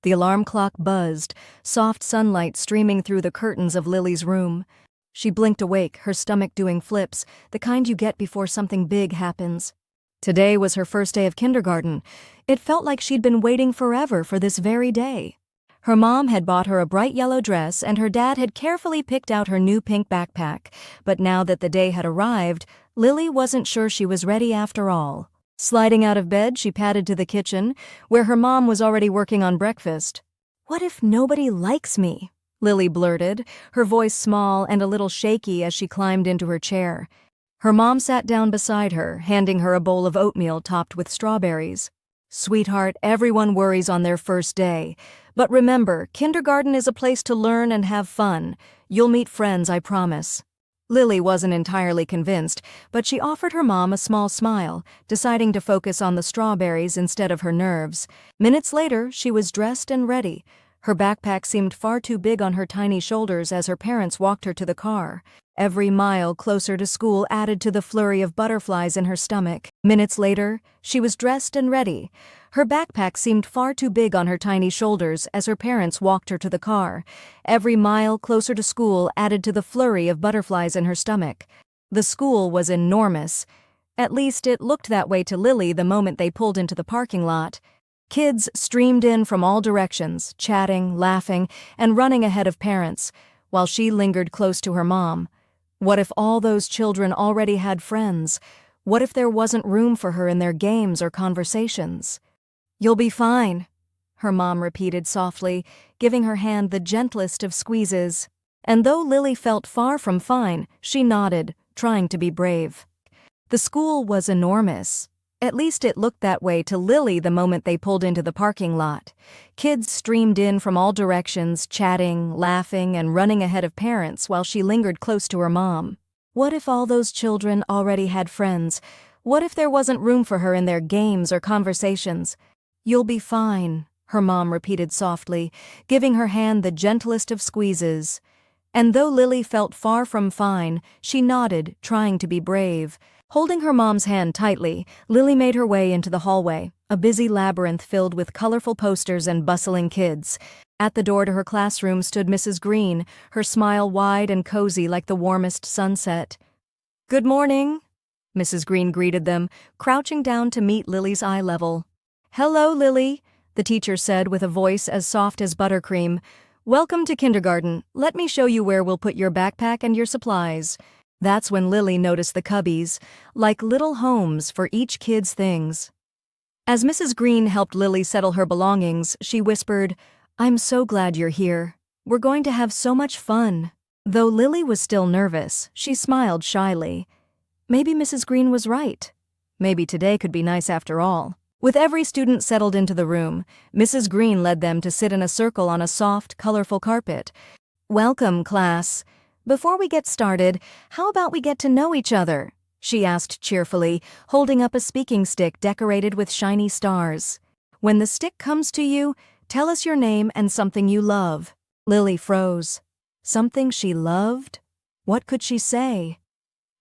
The alarm clock buzzed, soft sunlight streaming through the curtains of Lily's room. She blinked awake, her stomach doing flips, the kind you get before something big happens. Today was her first day of kindergarten. It felt like she'd been waiting forever for this very day. Her mom had bought her a bright yellow dress and her dad had carefully picked out her new pink backpack, but now that the day had arrived, Lily wasn't sure she was ready after all. Sliding out of bed, she padded to the kitchen, where her mom was already working on breakfast. "What if nobody likes me?" Lily blurted, her voice small and a little shaky as she climbed into her chair. Her mom sat down beside her, handing her a bowl of oatmeal topped with strawberries. "Sweetheart, everyone worries on their first day. But remember, kindergarten is a place to learn and have fun. You'll meet friends, I promise." Lily wasn't entirely convinced, but she offered her mom a small smile, deciding to focus on the strawberries instead of her nerves. Minutes later, she was dressed and ready. Her backpack seemed far too big on her tiny shoulders as her parents walked her to the car. Every mile closer to school added to the flurry of butterflies in her stomach. Minutes later, she was dressed and ready. Her backpack seemed far too big on her tiny shoulders as her parents walked her to the car. Every mile closer to school added to the flurry of butterflies in her stomach. The school was enormous. At least it looked that way to Lily the moment they pulled into the parking lot. Kids streamed in from all directions, chatting, laughing, and running ahead of parents, while she lingered close to her mom. What if all those children already had friends? What if there wasn't room for her in their games or conversations? "You'll be fine," her mom repeated softly, giving her hand the gentlest of squeezes. And though Lily felt far from fine, she nodded, trying to be brave. The school was enormous. At least it looked that way to Lily the moment they pulled into the parking lot. Kids streamed in from all directions, chatting, laughing, and running ahead of parents while she lingered close to her mom. What if all those children already had friends? What if there wasn't room for her in their games or conversations? "You'll be fine," her mom repeated softly, giving her hand the gentlest of squeezes. And though Lily felt far from fine, she nodded, trying to be brave. Holding her mom's hand tightly, Lily made her way into the hallway, a busy labyrinth filled with colorful posters and bustling kids. At the door to her classroom stood Mrs. Green, her smile wide and cozy like the warmest sunset. "Good morning," Mrs. Green greeted them, crouching down to meet Lily's eye level. "Hello, Lily," the teacher said with a voice as soft as buttercream. "Welcome to kindergarten. Let me show you where we'll put your backpack and your supplies." That's when Lily noticed the cubbies, like little homes for each kid's things. As Mrs. Green helped Lily settle her belongings, she whispered, "I'm so glad you're here. We're going to have so much fun." Though Lily was still nervous, she smiled shyly. Maybe Mrs. Green was right. Maybe today could be nice after all. With every student settled into the room, Mrs. Green led them to sit in a circle on a soft, colorful carpet. "Welcome, class. Before we get started, how about we get to know each other?" she asked cheerfully, holding up a speaking stick decorated with shiny stars. "When the stick comes to you, tell us your name and something you love." Lily froze. Something she loved? What could she say?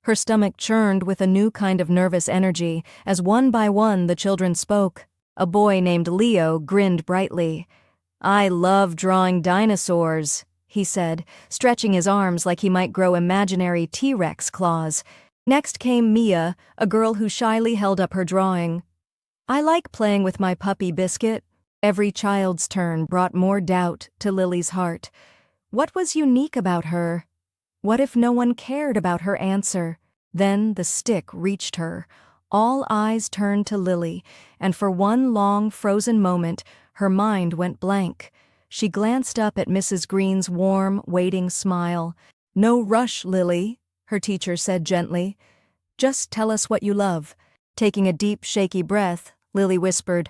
Her stomach churned with a new kind of nervous energy as one by one the children spoke. A boy named Leo grinned brightly. "I love drawing dinosaurs," he said, stretching his arms like he might grow imaginary T-Rex claws. Next came Mia, a girl who shyly held up her drawing. "I like playing with my puppy Biscuit." Every child's turn brought more doubt to Lily's heart. What was unique about her? What if no one cared about her answer? Then the stick reached her. All eyes turned to Lily, and for one long, frozen moment, her mind went blank. She glanced up at Mrs. Green's warm, waiting smile. "No rush, Lily," her teacher said gently. "Just tell us what you love." Taking a deep, shaky breath, Lily whispered,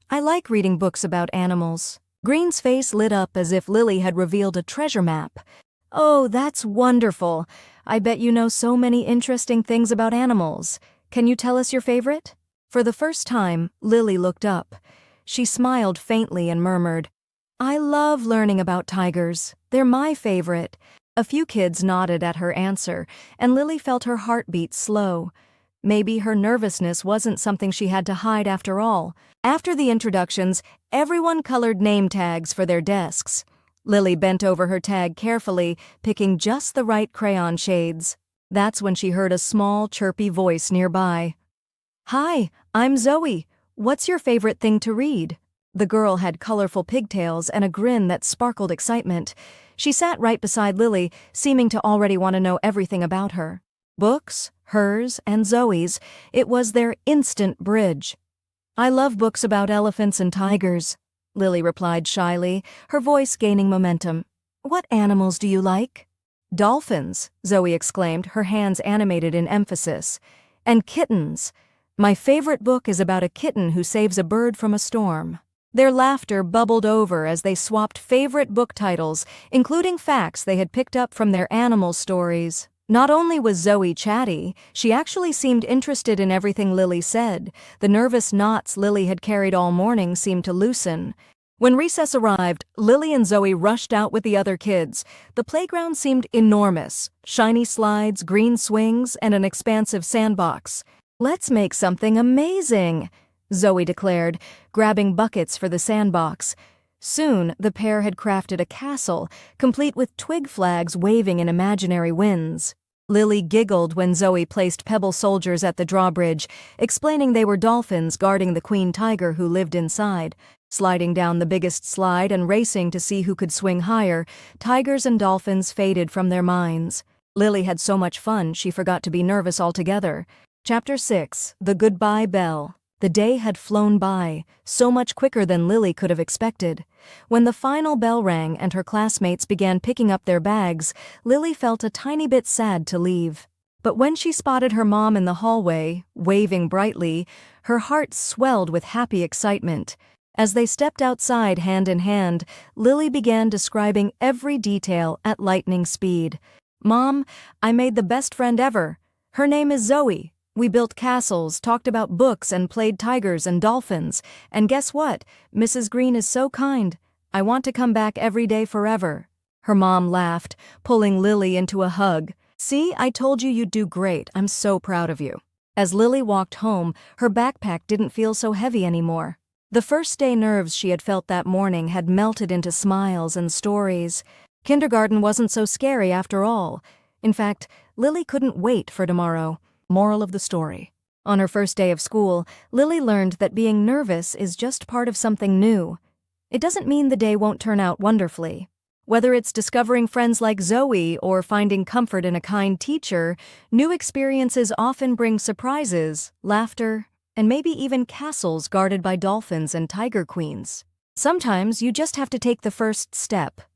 "I like reading books about animals." Green's face lit up as if Lily had revealed a treasure map. "Oh, that's wonderful. I bet you know so many interesting things about animals. Can you tell us your favorite?" For the first time, Lily looked up. She smiled faintly and murmured, "I love learning about tigers. They're my favorite." A few kids nodded at her answer, and Lily felt her heart beat slow. Maybe her nervousness wasn't something she had to hide after all. After the introductions, everyone colored name tags for their desks. Lily bent over her tag carefully, picking just the right crayon shades. That's when she heard a small, chirpy voice nearby. "Hi, I'm Zoe. What's your favorite thing to read?" The girl had colorful pigtails and a grin that sparkled excitement. She sat right beside Lily, seeming to already want to know everything about her. Books, hers, and Zoe's, it was their instant bridge. "I love books about elephants and tigers," Lily replied shyly, her voice gaining momentum. "What animals do you like?" "Dolphins," Zoe exclaimed, her hands animated in emphasis. "And kittens. My favorite book is about a kitten who saves a bird from a storm." Their laughter bubbled over as they swapped favorite book titles, including facts they had picked up from their animal stories. Not only was Zoe chatty, she actually seemed interested in everything Lily said. The nervous knots Lily had carried all morning seemed to loosen. When recess arrived, Lily and Zoe rushed out with the other kids. The playground seemed enormous: shiny slides, green swings, and an expansive sandbox. "Let's make something amazing," Zoe declared, grabbing buckets for the sandbox. Soon, the pair had crafted a castle, complete with twig flags waving in imaginary winds. Lily giggled when Zoe placed pebble soldiers at the drawbridge, explaining they were dolphins guarding the queen tiger who lived inside. Sliding down the biggest slide and racing to see who could swing higher, tigers and dolphins faded from their minds. Lily had so much fun she forgot to be nervous altogether. Chapter 6: The Goodbye Bell. The day had flown by, so much quicker than Lily could have expected. When the final bell rang and her classmates began picking up their bags, Lily felt a tiny bit sad to leave. But when she spotted her mom in the hallway, waving brightly, her heart swelled with happy excitement. As they stepped outside hand in hand, Lily began describing every detail at lightning speed. "Mom, I made the best friend ever. Her name is Zoe. We built castles, talked about books, and played tigers and dolphins. And guess what? Mrs. Green is so kind. I want to come back every day forever." Her mom laughed, pulling Lily into a hug. "See, I told you you'd do great. I'm so proud of you." As Lily walked home, her backpack didn't feel so heavy anymore. The first day nerves she had felt that morning had melted into smiles and stories. Kindergarten wasn't so scary after all. In fact, Lily couldn't wait for tomorrow. Moral of the story. On her first day of school, Lily learned that being nervous is just part of something new. It doesn't mean the day won't turn out wonderfully. Whether it's discovering friends like Zoe or finding comfort in a kind teacher, new experiences often bring surprises, laughter, and maybe even castles guarded by dolphins and tiger queens. Sometimes you just have to take the first step.